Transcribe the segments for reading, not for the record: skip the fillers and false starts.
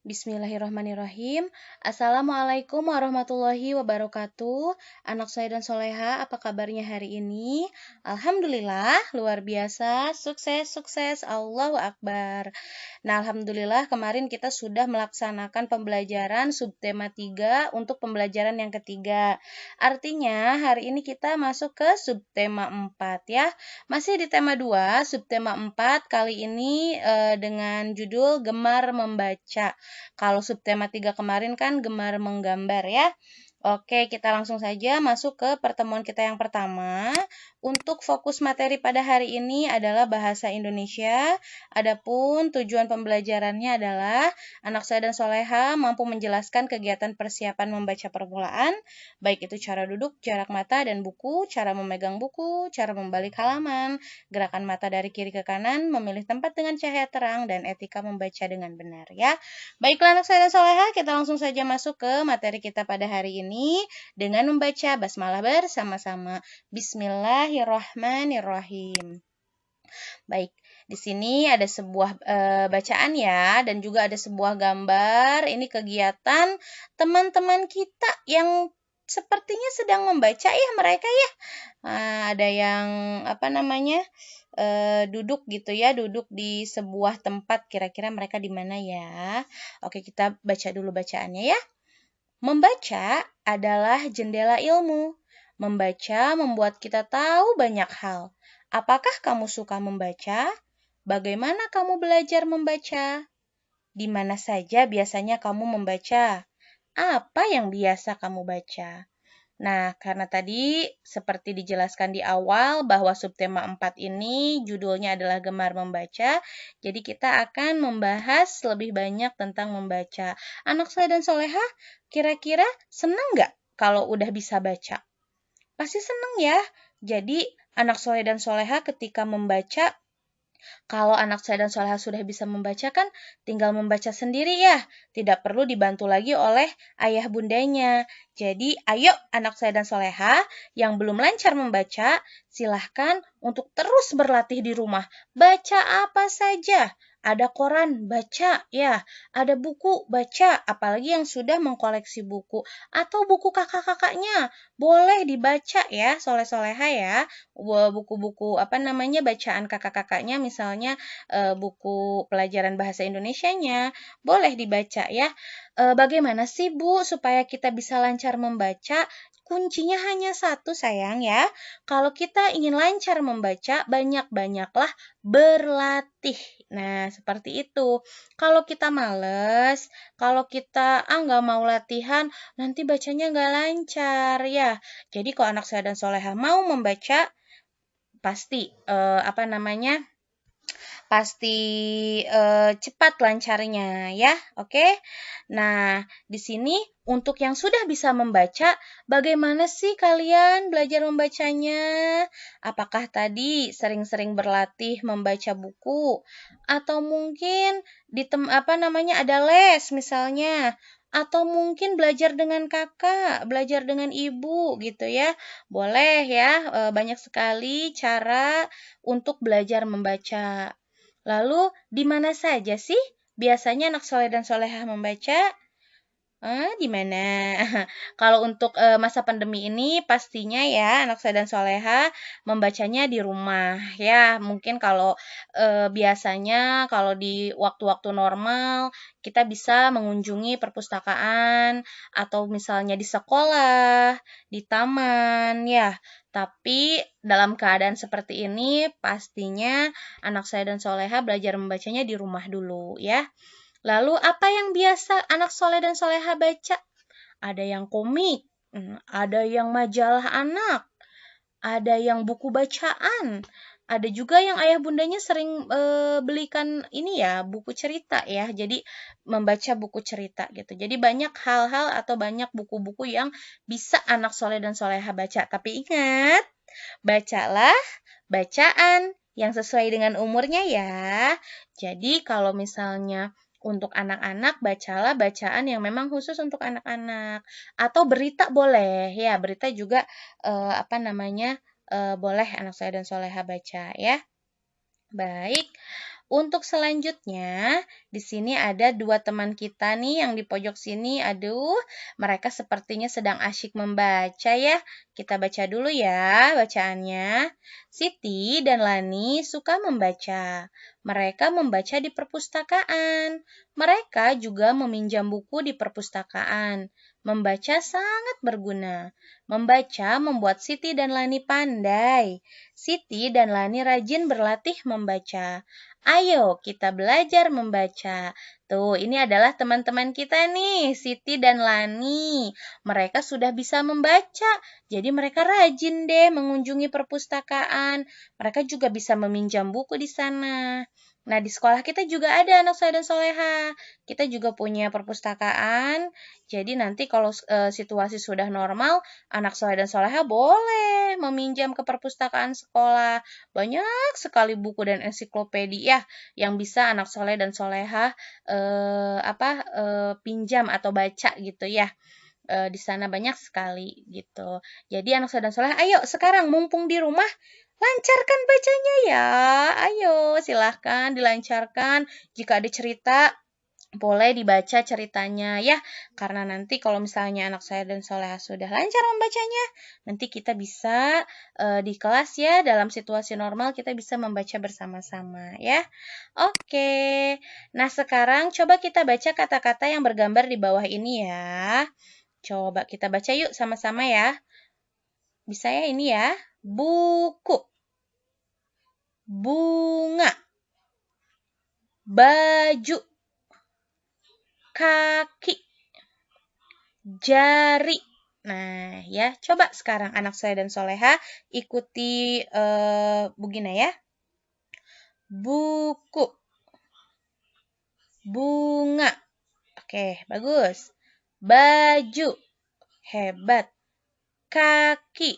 Bismillahirrahmanirrahim. Assalamualaikum warahmatullahi wabarakatuh. Anak saya dan Soleha, apa kabarnya hari ini? Alhamdulillah, luar biasa, sukses, Allahu Akbar. Nah, Alhamdulillah kemarin kita sudah melaksanakan pembelajaran subtema 3 untuk pembelajaran yang ketiga. Artinya, hari ini kita masuk ke subtema 4 ya. Masih di tema 2, subtema 4 kali ini dengan judul Gemar Membaca. Kalau subtema 3 kemarin kan gemar menggambar ya. Oke, kita langsung saja masuk ke pertemuan kita yang pertama. Untuk fokus materi pada hari ini adalah bahasa Indonesia. Adapun tujuan pembelajarannya adalah anak saya dan Soleha mampu menjelaskan kegiatan persiapan membaca permulaan, baik itu cara duduk, jarak mata dan buku, cara memegang buku, cara membalik halaman, gerakan mata dari kiri ke kanan, memilih tempat dengan cahaya terang, dan etika membaca dengan benar ya. Baiklah anak saya dan Soleha, kita langsung saja masuk ke materi kita pada hari ini dengan membaca basmalah bersama-sama. Bismillahirrahmanirrahim. Baik, di sini ada sebuah bacaan ya, dan juga ada sebuah gambar. Ini kegiatan teman-teman kita yang sepertinya sedang membaca ya mereka ya. Ada yang duduk gitu ya, duduk di sebuah tempat. Kira-kira mereka di mana ya? Oke, kita baca dulu bacaannya ya. Membaca adalah jendela ilmu. Membaca membuat kita tahu banyak hal. Apakah kamu suka membaca? Bagaimana kamu belajar membaca? Di mana saja biasanya kamu membaca? Apa yang biasa kamu baca? Nah, karena tadi seperti dijelaskan di awal bahwa subtema 4 ini judulnya adalah Gemar Membaca, jadi kita akan membahas lebih banyak tentang membaca. Anak saya dan Soleha, kira-kira senang nggak kalau udah bisa baca? Pasti senang ya. Jadi, anak Soleh dan Soleha ketika membaca, kalau anak saya dan Soleha sudah bisa membaca kan tinggal membaca sendiri ya. Tidak perlu dibantu lagi oleh ayah bundanya. Jadi ayo anak saya dan Soleha yang belum lancar membaca, silahkan untuk terus berlatih di rumah. Baca apa saja. Ada koran, baca ya. Ada buku, baca. Apalagi yang sudah mengkoleksi buku. Atau buku kakak-kakaknya. Boleh dibaca ya, Soleh-Soleha ya. Buku-buku bacaan kakak-kakaknya misalnya buku pelajaran bahasa Indonesianya boleh dibaca ya. Bagaimana sih Bu supaya kita bisa lancar membaca? Kuncinya hanya satu sayang ya. Kalau kita ingin lancar membaca, banyak-banyaklah berlatih. Nah, seperti itu. Kalau kita males, kalau kita nggak mau latihan, nanti bacanya nggak lancar ya. Jadi kalau anak saya dan Soleha mau membaca, pasti pasti cepat lancarnya ya. Oke. Nah, di sini untuk yang sudah bisa membaca, bagaimana sih kalian belajar membacanya? Apakah tadi sering-sering berlatih membaca buku atau mungkin ada les misalnya? Atau mungkin belajar dengan kakak, belajar dengan ibu gitu ya. Boleh ya, banyak sekali cara untuk belajar membaca. Lalu, di mana saja sih biasanya anak soleh dan soleha membaca? Di mana? Kalau untuk masa pandemi ini pastinya ya anak saya dan soleha membacanya di rumah ya. Mungkin kalau biasanya kalau di waktu-waktu normal kita bisa mengunjungi perpustakaan atau misalnya di sekolah, di taman ya. Tapi dalam keadaan seperti ini pastinya anak saya dan soleha belajar membacanya di rumah dulu ya. Lalu apa yang biasa anak soleh dan soleha baca? Ada yang komik, ada yang majalah anak, ada yang buku bacaan, ada juga yang ayah bundanya sering belikan ini ya, buku cerita ya. Jadi membaca buku cerita gitu. Jadi banyak hal-hal atau banyak buku-buku yang bisa anak soleh dan soleha baca. Tapi ingat, bacalah bacaan yang sesuai dengan umurnya ya. Jadi kalau misalnya untuk anak-anak, bacalah bacaan yang memang khusus untuk anak-anak. Atau berita boleh, ya berita juga boleh anak saya dan soleha baca ya. Baik, Untuk selanjutnya, di sini ada dua teman kita nih yang di pojok sini. Aduh, mereka sepertinya sedang asyik membaca ya. Kita baca dulu ya bacaannya. Siti dan Lani suka membaca. Mereka membaca di perpustakaan. Mereka juga meminjam buku di perpustakaan. Membaca sangat berguna. Membaca membuat Siti dan Lani pandai. Siti dan Lani rajin berlatih membaca. Ayo kita belajar membaca. Tuh, ini adalah teman-teman kita nih, Siti dan Lani. Mereka sudah bisa membaca, jadi mereka rajin deh mengunjungi perpustakaan. Mereka juga bisa meminjam buku di sana. Nah, di sekolah kita juga ada anak soleh dan soleha. Kita juga punya perpustakaan. Jadi nanti kalau situasi sudah normal, anak soleh dan soleha boleh meminjam ke perpustakaan sekolah. Banyak sekali buku dan ensiklopedia yang bisa anak soleh dan soleha pinjam atau baca gitu ya. Di sana banyak sekali gitu. Jadi anak soleh dan soleha, ayo sekarang mumpung di rumah lancarkan bacanya ya. Ayo silahkan dilancarkan. Jika ada cerita boleh dibaca ceritanya ya, karena nanti kalau misalnya anak saya dan soleha sudah lancar membacanya, nanti kita bisa di kelas ya, dalam situasi normal kita bisa membaca bersama-sama ya. Oke, nah sekarang coba kita baca kata-kata yang bergambar di bawah ini ya. Coba kita baca yuk sama-sama ya. Bisa ya ini ya, buku, bunga, baju, kaki, jari. Nah, ya, coba sekarang anak saya dan soleha ikuti Bu Gina ya. Buku, bunga. Oke, bagus. Baju, hebat. Kaki,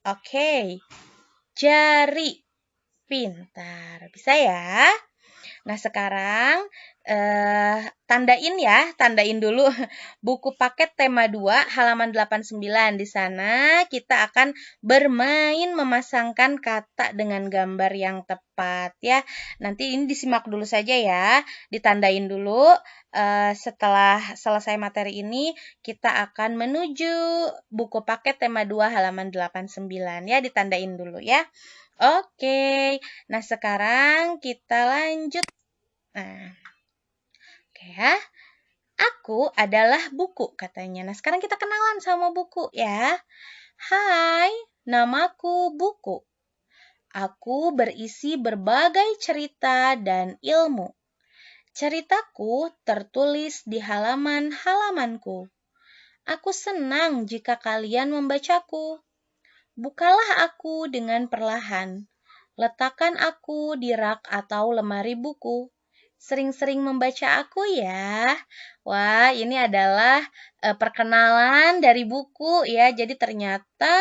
oke. Jari, pintar. Bisa ya? Nah, sekarang tandain dulu buku paket tema 2 halaman 89. Di sana kita akan bermain memasangkan kata dengan gambar yang tepat ya. Nanti ini disimak dulu saja ya, ditandain dulu. Setelah selesai materi ini, kita akan menuju buku paket tema 2 halaman 89 ya, ditandain dulu ya. Oke, nah sekarang kita lanjut. Nah, oke ya. Aku adalah buku katanya. Nah, sekarang kita kenalan sama buku ya. Hai, namaku Buku. Aku berisi berbagai cerita dan ilmu. Ceritaku tertulis di halaman-halamanku. Aku senang jika kalian membacaku. Bukalah aku dengan perlahan. Letakkan aku di rak atau lemari buku. Sering-sering membaca aku ya. Wah, ini adalah perkenalan dari buku ya. Jadi ternyata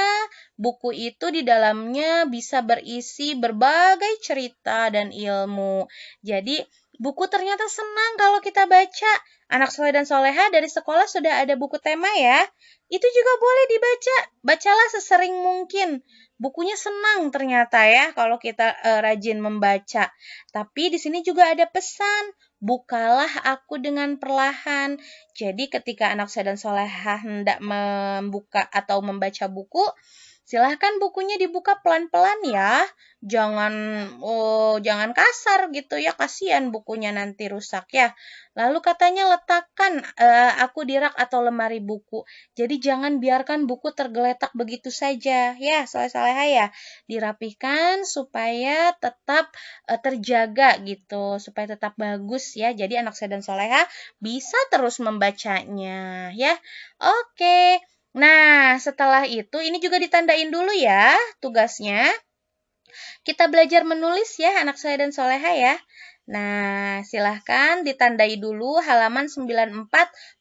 buku itu di dalamnya bisa berisi berbagai cerita dan ilmu. Jadi buku ternyata senang kalau kita baca. Anak soleh dan soleha dari sekolah sudah ada buku tema ya. Itu juga boleh dibaca. Bacalah sesering mungkin. Bukunya senang ternyata ya kalau kita rajin membaca. Tapi di sini juga ada pesan, bukalah aku dengan perlahan. Jadi ketika anak saya dan soleha hendak membuka atau membaca buku, silahkan bukunya dibuka pelan-pelan ya. Jangan kasar gitu ya, kasihan bukunya nanti rusak ya. Lalu katanya letakkan aku di rak atau lemari buku. Jadi jangan biarkan buku tergeletak begitu saja ya, soleha ya. Dirapihkan supaya tetap terjaga gitu, supaya tetap bagus ya. Jadi anak saya dan soleha bisa terus membacanya ya. Oke. Nah, setelah itu ini juga ditandain dulu ya tugasnya. Kita belajar menulis ya anak saya dan soleha ya. Nah, silahkan ditandai dulu halaman 94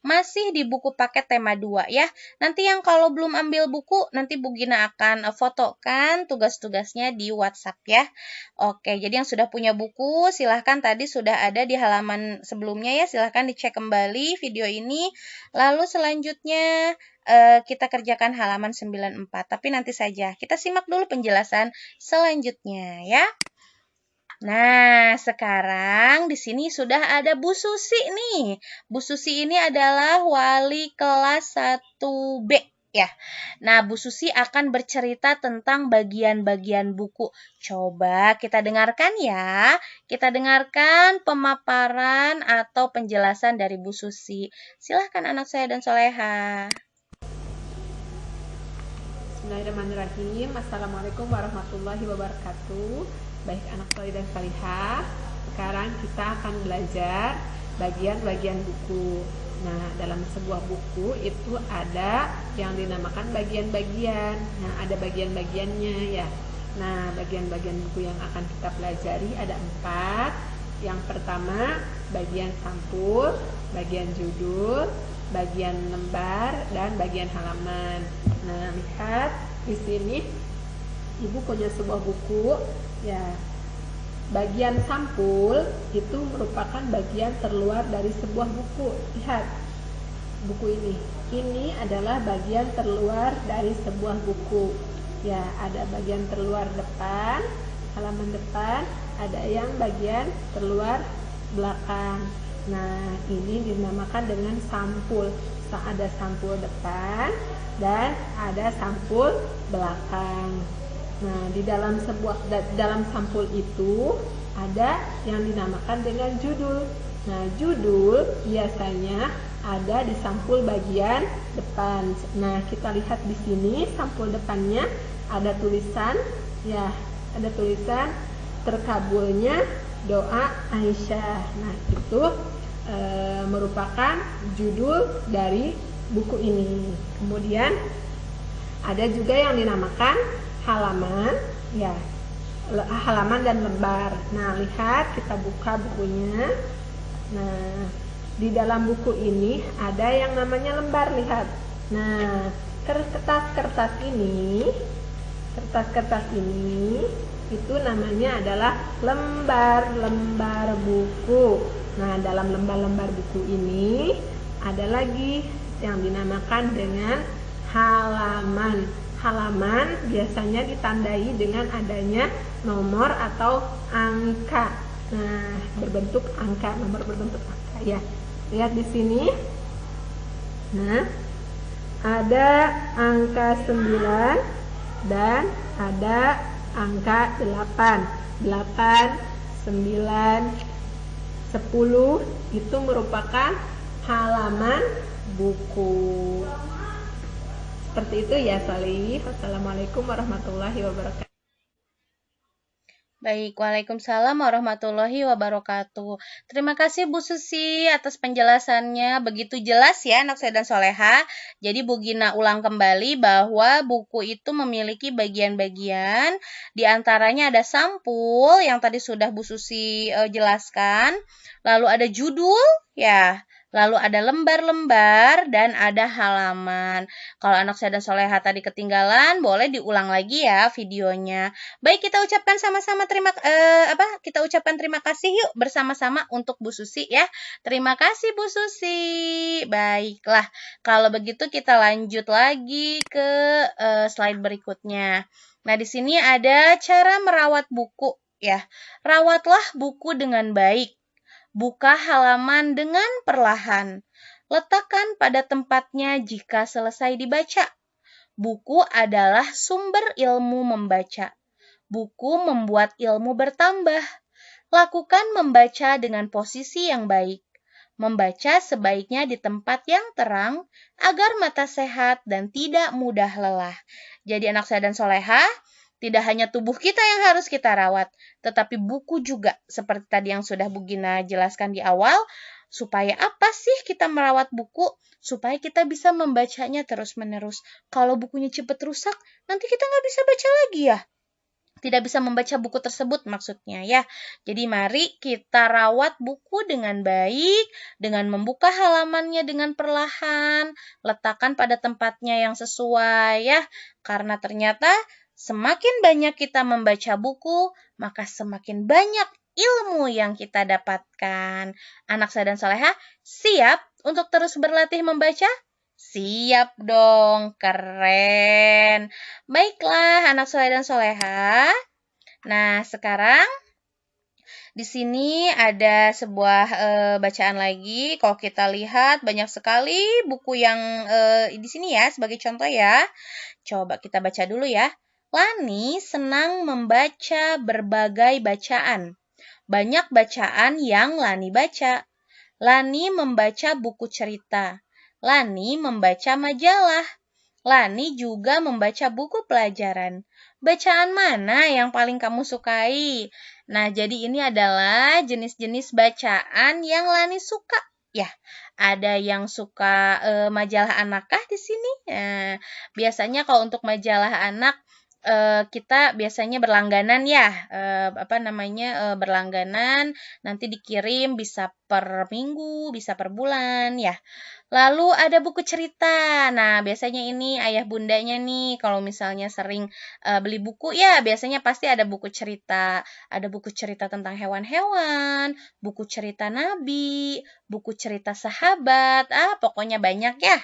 masih di buku paket tema 2 ya. Nanti yang kalau belum ambil buku, nanti Bu Gina akan fotokan tugas-tugasnya di WhatsApp ya. Oke, jadi yang sudah punya buku, silahkan tadi sudah ada di halaman sebelumnya ya. Silahkan dicek kembali video ini. Lalu selanjutnya kita kerjakan halaman 94. Tapi nanti saja, kita simak dulu penjelasan selanjutnya ya. Nah, sekarang di sini sudah ada Bu Susi nih. Bu Susi ini adalah wali kelas 1B ya. Nah, Bu Susi akan bercerita tentang bagian-bagian buku. Coba kita dengarkan ya. Kita dengarkan pemaparan atau penjelasan dari Bu Susi. Silahkan anak saya dan Soleha. Bismillahirrahmanirrahim. Assalamualaikum warahmatullahi wabarakatuh. Baik anak soleh dan salihah, sekarang kita akan belajar bagian-bagian buku. Nah, dalam sebuah buku itu ada yang dinamakan bagian-bagian. Nah, ada bagian-bagiannya ya. Nah, bagian-bagian buku yang akan kita pelajari ada 4. Yang pertama, bagian sampul, bagian judul, bagian lembar, dan bagian halaman. Nah, lihat di sini Ibu punya sebuah buku ya. Bagian sampul itu merupakan bagian terluar dari sebuah buku. Lihat buku ini. Ini adalah bagian terluar dari sebuah buku. Ya, ada bagian terluar depan, halaman depan, ada yang bagian terluar belakang. Nah, ini dinamakan dengan sampul. Ada sampul depan dan ada sampul belakang. Nah, di dalam sampul itu ada yang dinamakan dengan judul. Nah, judul biasanya ada di sampul bagian depan. Nah, kita lihat di sini sampul depannya ada tulisan ya, ada tulisan terkabulnya doa Aisyah. Nah, itu merupakan judul dari buku ini. Kemudian ada juga yang dinamakan halaman ya, halaman dan lembar. Nah, lihat kita buka bukunya. Nah, di dalam buku ini ada yang namanya lembar, lihat. Nah, kertas-kertas ini itu namanya adalah lembar-lembar buku. Nah, dalam lembar-lembar buku ini ada lagi yang dinamakan dengan halaman. Halaman biasanya ditandai dengan adanya nomor atau angka. Nah, berbentuk angka, nomor berbentuk angka ya. Lihat di sini. Nah, ada angka 9 dan ada angka 8. 8, 9, 10 itu merupakan halaman buku. Seperti itu ya, Salih. Wassalamualaikum warahmatullahi wabarakatuh. Baik, Waalaikumsalam warahmatullahi wabarakatuh. Terima kasih Bu Susi atas penjelasannya. Begitu jelas ya anak saya dan Soleha. Jadi Bu Gina ulang kembali bahwa buku itu memiliki bagian-bagian. Di antaranya ada sampul yang tadi sudah Bu Susi jelaskan. Lalu ada judul ya. Lalu ada lembar-lembar dan ada halaman. Kalau anak saya dan Soleha tadi ketinggalan, boleh diulang lagi ya videonya. Baik, kita ucapkan sama-sama kita ucapkan terima kasih yuk bersama-sama untuk Bu Susi ya. Terima kasih Bu Susi. Baiklah, kalau begitu kita lanjut lagi ke slide berikutnya. Nah, di sini ada cara merawat buku ya. Rawatlah buku dengan baik. Buka halaman dengan perlahan. Letakkan pada tempatnya jika selesai dibaca. Buku adalah sumber ilmu membaca. Buku membuat ilmu bertambah. Lakukan membaca dengan posisi yang baik. Membaca sebaiknya di tempat yang terang agar mata sehat dan tidak mudah lelah. Jadi anak saya dan Soleha, tidak hanya tubuh kita yang harus kita rawat, tetapi buku juga. Seperti tadi yang sudah Bu Gina jelaskan di awal, supaya apa sih kita merawat buku? Supaya kita bisa membacanya terus-menerus. Kalau bukunya cepat rusak, nanti kita nggak bisa baca lagi ya. Tidak bisa membaca buku tersebut maksudnya ya. Jadi mari kita rawat buku dengan baik, dengan membuka halamannya dengan perlahan, letakkan pada tempatnya yang sesuai ya. Karena ternyata semakin banyak kita membaca buku, maka semakin banyak ilmu yang kita dapatkan. Anak saya dan Soleha, siap untuk terus berlatih membaca? Siap dong, keren. Baiklah, anak soleh dan soleha. Nah, sekarang Di sini ada sebuah bacaan lagi. Kalau kita lihat banyak sekali buku yang di sini ya sebagai contoh ya. Coba kita baca dulu ya. Lani senang membaca berbagai bacaan. Banyak bacaan yang Lani baca. Lani membaca buku cerita. Lani membaca majalah. Lani juga membaca buku pelajaran. Bacaan mana yang paling kamu sukai? Nah, jadi ini adalah jenis-jenis bacaan yang Lani suka. Ya, ada yang suka majalah anak kah di sini? Biasanya kalau untuk majalah anak kita biasanya berlangganan ya, berlangganan, nanti dikirim bisa per minggu, bisa per bulan ya. Lalu ada buku cerita. Nah, biasanya ini ayah bundanya nih kalau misalnya sering beli buku ya biasanya pasti ada buku cerita. Ada buku cerita tentang hewan-hewan, buku cerita nabi, buku cerita sahabat. Pokoknya banyak ya.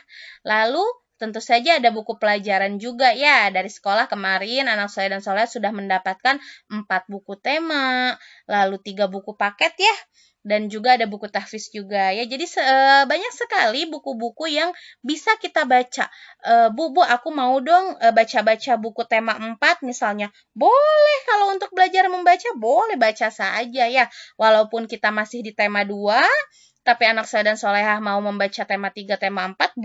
Lalu tentu saja ada buku pelajaran juga ya. Dari sekolah kemarin anak saya dan Soleh sudah mendapatkan 4 buku tema, lalu 3 buku paket ya. Dan juga ada buku tahfiz juga ya. Jadi banyak sekali buku-buku yang bisa kita baca. Bu, aku mau dong baca-baca buku tema 4 misalnya. Boleh kalau untuk belajar membaca, boleh baca saja ya. Walaupun kita masih di tema 2, tapi anak saya dan Solehah mau membaca tema 3, tema 4,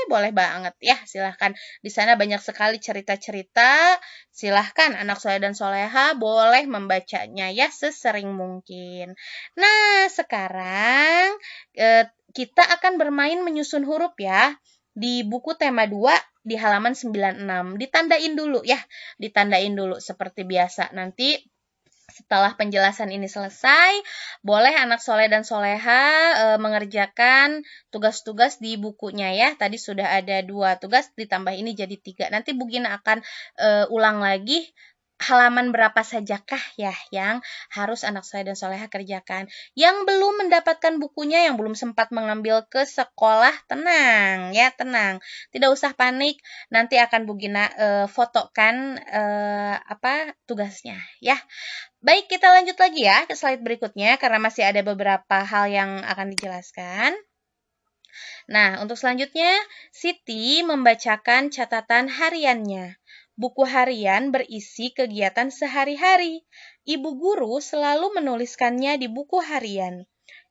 boleh banget ya. Silahkan. Di sana banyak sekali cerita-cerita. Silahkan anak saya dan Solehah boleh membacanya ya sesering mungkin. Nah, sekarang kita akan bermain menyusun huruf ya. Di buku tema 2 di halaman 96. Ditandain dulu ya. Ditandain dulu seperti biasa. Nanti setelah penjelasan ini selesai, boleh anak soleh dan soleha mengerjakan tugas-tugas di bukunya ya. Tadi sudah ada 2 tugas, ditambah ini jadi 3. Nanti Bu Gina akan ulang lagi halaman berapa sajakah ya yang harus anak soleh dan soleha kerjakan. Yang belum mendapatkan bukunya, yang belum sempat mengambil ke sekolah, tenang ya, tenang. Tidak usah panik, nanti akan Bu Gina fotokan tugasnya ya. Baik, kita lanjut lagi ya ke slide berikutnya karena masih ada beberapa hal yang akan dijelaskan. Nah, untuk selanjutnya, Siti membacakan catatan hariannya. Buku harian berisi kegiatan sehari-hari. Ibu guru selalu menuliskannya di buku harian.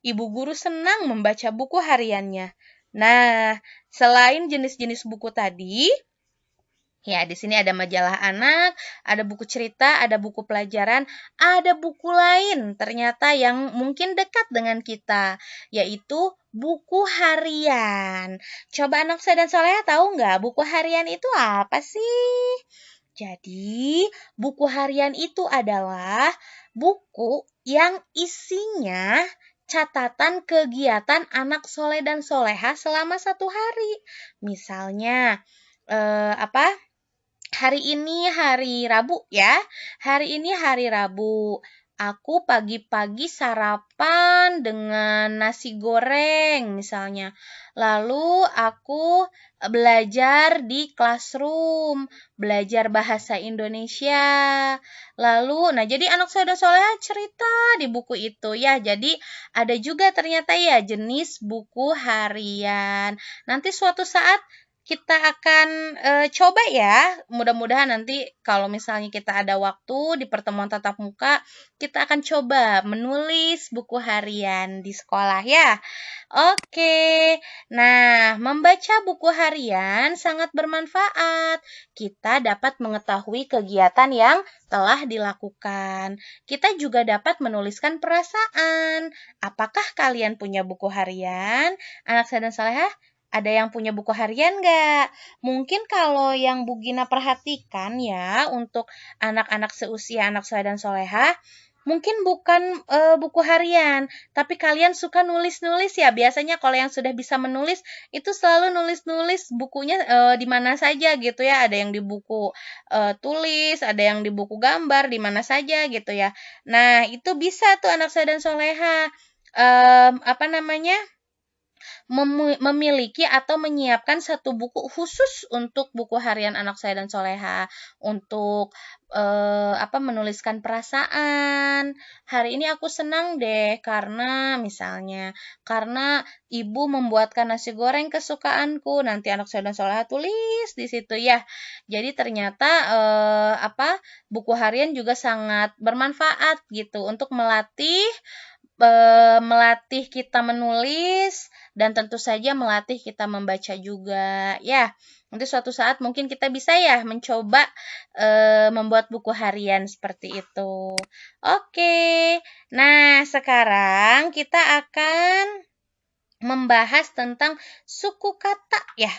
Ibu guru senang membaca buku hariannya. Nah, selain jenis-jenis buku tadi, ya, di sini ada majalah anak, ada buku cerita, ada buku pelajaran, ada buku lain ternyata yang mungkin dekat dengan kita, yaitu buku harian. Coba anak saya dan Soleha tahu nggak buku harian itu apa sih? Jadi, buku harian itu adalah buku yang isinya catatan kegiatan anak soleh dan soleha selama 1 hari. Misalnya, hari ini hari Rabu ya. Hari ini hari Rabu. Aku pagi-pagi sarapan dengan nasi goreng misalnya. Lalu aku belajar di classroom, belajar bahasa Indonesia. Lalu, nah jadi anak saya dan Soleha cerita di buku itu ya. Jadi ada juga ternyata ya jenis buku harian. Nanti suatu saat kita akan coba ya, mudah-mudahan nanti kalau misalnya kita ada waktu di pertemuan tatap muka, kita akan coba menulis buku harian di sekolah ya. Oke, nah membaca buku harian sangat bermanfaat. Kita dapat mengetahui kegiatan yang telah dilakukan. Kita juga dapat menuliskan perasaan. Apakah kalian punya buku harian? Anak saya dan Salehah, ada yang punya buku harian nggak? Mungkin kalau yang Bu Gina perhatikan ya, untuk anak-anak seusia anak saya dan Soleha, mungkin bukan buku harian, tapi kalian suka nulis-nulis ya. Biasanya kalau yang sudah bisa menulis, itu selalu nulis-nulis bukunya di mana saja gitu ya. Ada yang di buku tulis, ada yang di buku gambar, di mana saja gitu ya. Nah, itu bisa tuh anak saya dan Soleha. memiliki atau menyiapkan satu buku khusus untuk buku harian anak saya dan soleha, untuk menuliskan perasaan. Hari ini aku senang deh karena misalnya karena ibu membuatkan nasi goreng kesukaanku. Nanti anak saya dan soleha tulis di situ ya. Jadi ternyata buku harian juga sangat bermanfaat gitu untuk melatih kita menulis dan tentu saja melatih kita membaca juga ya. Nanti suatu saat mungkin kita bisa ya mencoba membuat buku harian seperti itu. Oke. Nah, sekarang kita akan membahas tentang suku kata ya.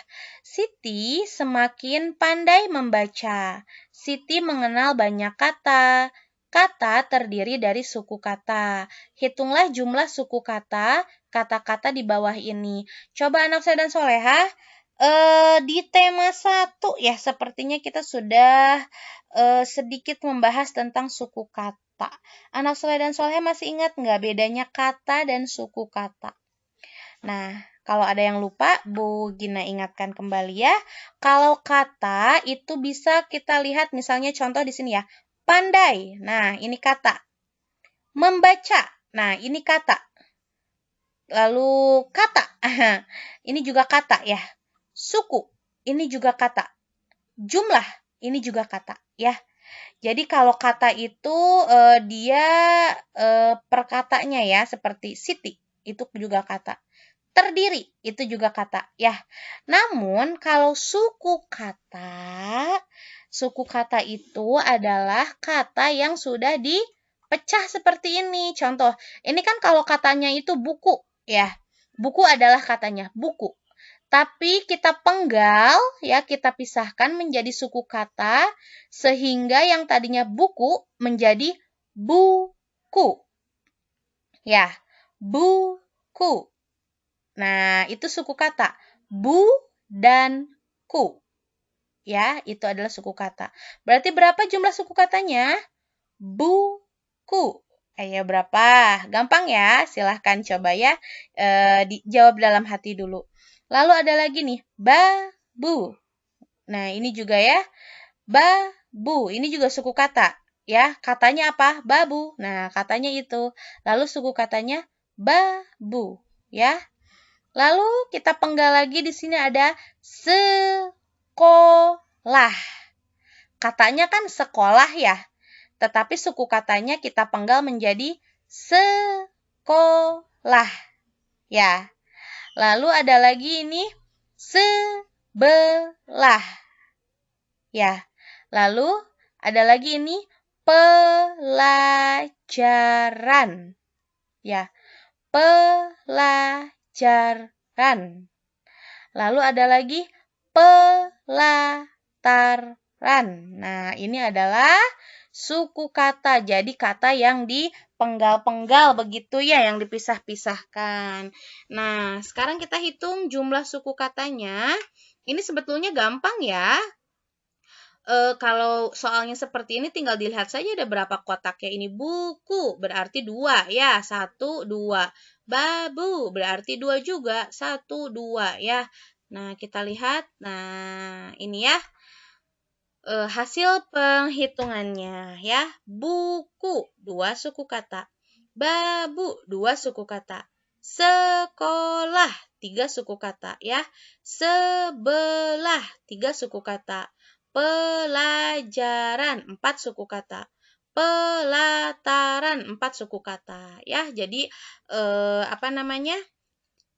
Siti semakin pandai membaca. Siti mengenal banyak kata. Kata terdiri dari suku kata. Hitunglah jumlah suku kata, kata-kata di bawah ini. Coba anak saya dan soleha, di tema 1 ya, sepertinya kita sudah sedikit membahas tentang suku kata. Anak soleh dan soleha masih ingat nggak bedanya kata dan suku kata? Nah, kalau ada yang lupa, Bu Gina ingatkan kembali ya. Kalau kata itu bisa kita lihat misalnya contoh di sini ya. Pandai. Nah, ini kata. Membaca. Nah, ini kata. Lalu kata. Ini juga kata ya. Suku. Ini juga kata. Jumlah. Ini juga kata ya. Jadi kalau kata itu dia perkatanya ya seperti Siti. Itu juga kata. Terdiri, itu juga kata ya. Namun kalau suku kata itu adalah kata yang sudah dipecah seperti ini. Contoh, ini kan kalau katanya itu buku ya. Buku adalah katanya, buku. Tapi kita penggal ya, kita pisahkan menjadi suku kata sehingga yang tadinya buku menjadi buku. Ya, buku. Nah, itu suku kata. Bu dan ku. Ya, itu adalah suku kata. Berarti berapa jumlah suku katanya? Buku. Ayo berapa? Gampang ya. Silahkan coba ya. Dijawab dalam hati dulu. Lalu ada lagi nih. Babu. Nah, ini juga ya. Babu. Ini juga suku kata. Ya, katanya apa? Babu. Nah, katanya itu. Lalu suku katanya babu. Ya. Lalu kita penggal lagi di sini ada sekolah. Katanya kan sekolah ya. Tetapi suku katanya kita penggal menjadi sekolah. Ya. Lalu ada lagi ini sebelah. Ya. Lalu ada lagi ini pelajaran. Ya. Pelajaran. Lalu ada lagi pelataran. Nah, ini adalah suku kata. Jadi kata yang dipenggal-penggal begitu ya, yang dipisah-pisahkan. Nah, sekarang kita hitung jumlah suku katanya. Ini sebetulnya gampang ya. Kalau soalnya seperti ini tinggal dilihat saja ada berapa kotaknya. Ini buku berarti 2 ya, 1, 2. Babu berarti 2 juga, 1, 2 ya. Nah, kita lihat. Nah, ini ya hasil penghitungannya ya. Buku 2 suku kata. Babu 2 suku kata. Sekolah 3 suku kata ya. Sebelah 3 suku kata. Pelajaran 4 suku kata. Pelataran 4 suku kata ya. Jadi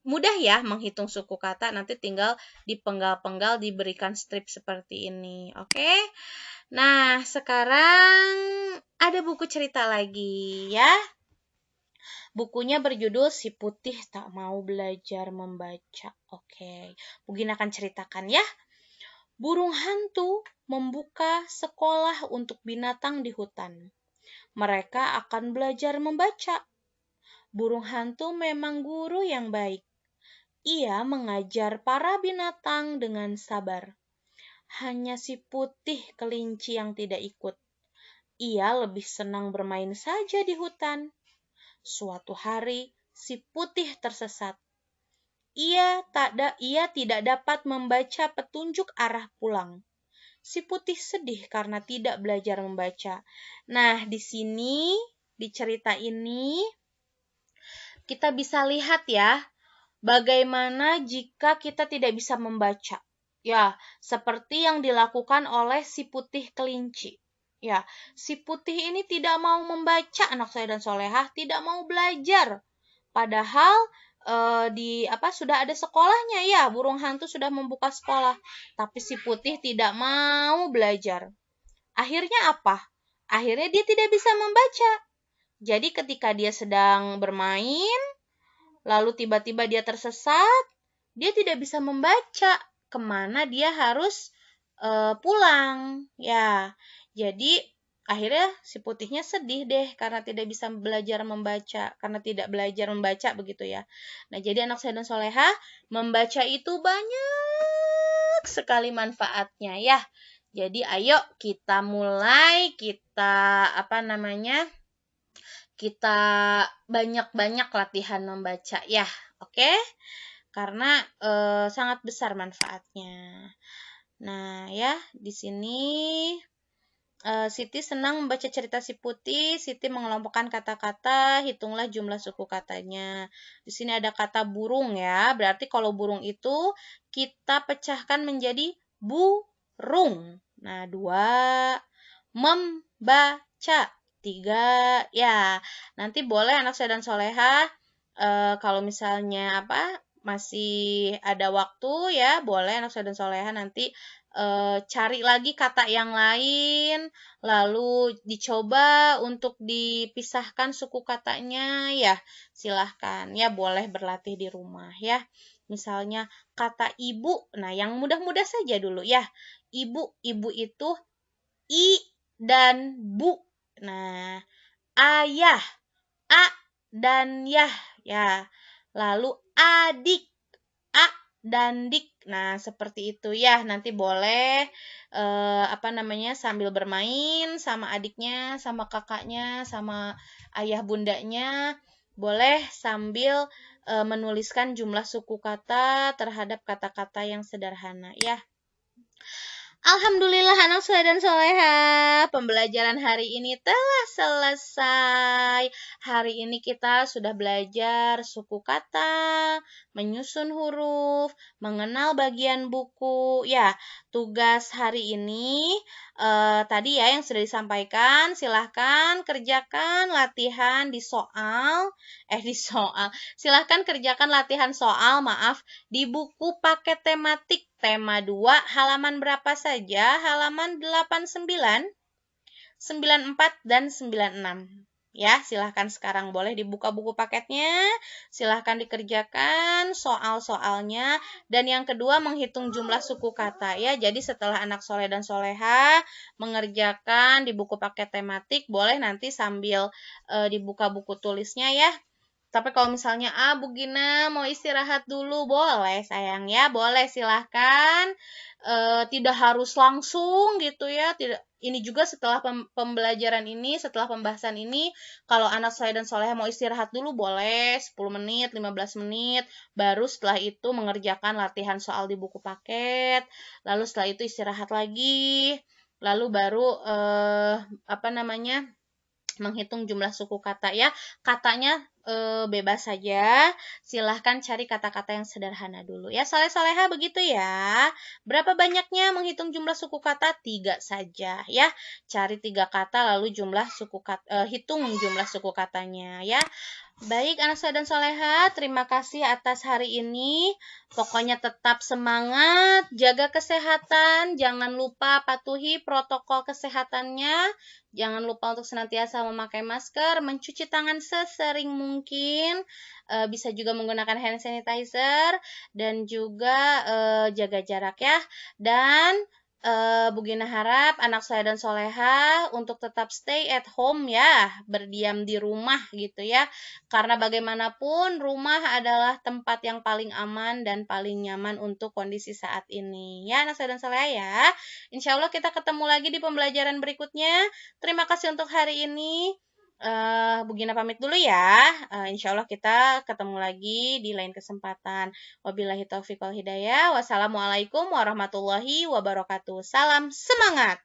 mudah ya menghitung suku kata, nanti tinggal dipenggal-penggal, diberikan strip seperti ini. Oke. Nah, sekarang ada buku cerita lagi ya. Bukunya berjudul Si Putih Tak Mau Belajar Membaca. Oke. Mungkin akan ceritakan ya. Burung hantu membuka sekolah untuk binatang di hutan. Mereka akan belajar membaca. Burung hantu memang guru yang baik. Ia mengajar para binatang dengan sabar. Hanya si putih kelinci yang tidak ikut. Ia lebih senang bermain saja di hutan. Suatu hari, si putih tersesat. ia tidak dapat membaca petunjuk arah pulang. Si putih sedih karena tidak belajar membaca. Nah, di sini, di cerita ini, kita bisa lihat ya, bagaimana jika kita tidak bisa membaca. Ya, seperti yang dilakukan oleh si putih kelinci. Ya, si putih ini tidak mau membaca, anak soleh dan solehah, tidak mau belajar. Padahal sudah ada sekolahnya ya, burung hantu sudah membuka sekolah, tapi si putih tidak mau belajar. Akhirnya apa? Akhirnya dia tidak bisa membaca. Jadi ketika dia sedang bermain, lalu tiba-tiba dia tersesat, dia tidak bisa membaca kemana dia harus pulang. Ya, jadi akhirnya si putihnya sedih deh karena tidak bisa belajar membaca, karena tidak belajar membaca begitu ya. Nah, jadi anak soleh dan solehah, membaca itu banyak sekali manfaatnya ya. Jadi ayo kita mulai, kita kita banyak-banyak latihan membaca ya, oke? Karena sangat besar manfaatnya. Nah ya, di sini Siti senang membaca cerita si putih. Siti mengelompokkan kata-kata, hitunglah jumlah suku katanya. Di sini ada kata burung ya, berarti kalau burung itu kita pecahkan menjadi burung. Nah, 2, membaca, 3, ya. Nanti boleh anak soleh dan solehah, kalau misalnya masih ada waktu ya, boleh anak soleh dan solehah nanti cari lagi kata yang lain, lalu dicoba untuk dipisahkan suku katanya ya, silahkan ya, boleh berlatih di rumah ya. Misalnya kata ibu, nah yang mudah-mudah saja dulu ya. Ibu itu I dan Bu. Nah, ayah, A dan Yah. Ya. Lalu adik, A dan Dik. Nah, seperti itu ya. Nanti boleh sambil bermain sama adiknya, sama kakaknya, sama ayah bundanya. Boleh sambil menuliskan jumlah suku kata terhadap kata-kata yang sederhana ya. Alhamdulillah anak soleh dan soleha, pembelajaran hari ini telah selesai. Hari ini kita sudah belajar suku kata, menyusun huruf, mengenal bagian buku. Ya, tugas hari ini tadi ya yang sudah disampaikan, silahkan kerjakan latihan di soal. Silahkan kerjakan latihan soal, di buku paket tematik tema 2 halaman berapa saja? Halaman 89, 94 dan 96. Ya, silahkan sekarang boleh dibuka buku paketnya, silahkan dikerjakan soal-soalnya, dan yang kedua menghitung jumlah suku kata ya. Jadi setelah anak soleh dan soleha mengerjakan di buku paket tematik, boleh nanti sambil dibuka buku tulisnya ya. Tapi kalau misalnya Bu Gina mau istirahat dulu, boleh sayang ya, boleh silahkan. Tidak harus langsung gitu ya. Ini juga setelah pembelajaran ini, setelah pembahasan ini, kalau anak soleh dan soleha mau istirahat dulu boleh 10 menit, 15 menit. Baru setelah itu mengerjakan latihan soal di buku paket. Lalu setelah itu istirahat lagi. Lalu baru menghitung jumlah suku kata ya. Katanya bebas saja, silahkan cari kata-kata yang sederhana dulu ya. Soleh-soleha begitu ya. Berapa banyaknya menghitung jumlah suku kata? 3 saja ya. Cari 3 kata lalu hitung jumlah suku katanya ya. Baik anak soleh dan soleha, terima kasih atas hari ini. Pokoknya tetap semangat, jaga kesehatan, jangan lupa patuhi protokol kesehatannya. Jangan lupa untuk senantiasa memakai masker, mencuci tangan sesering mungkin, bisa juga menggunakan hand sanitizer, dan juga jaga jarak ya. Dan Bu Gina harap anak soleh dan soleha untuk tetap stay at home ya, berdiam di rumah gitu ya. Karena bagaimanapun rumah adalah tempat yang paling aman dan paling nyaman untuk kondisi saat ini. Ya anak soleh dan soleha ya. Insya Allah kita ketemu lagi di pembelajaran berikutnya. Terima kasih untuk hari ini. Bu Gina pamit dulu ya. Insya Allah kita ketemu lagi di lain kesempatan. Wabillahi taufiq wal hidayah. Wassalamualaikum warahmatullahi wabarakatuh. Salam semangat.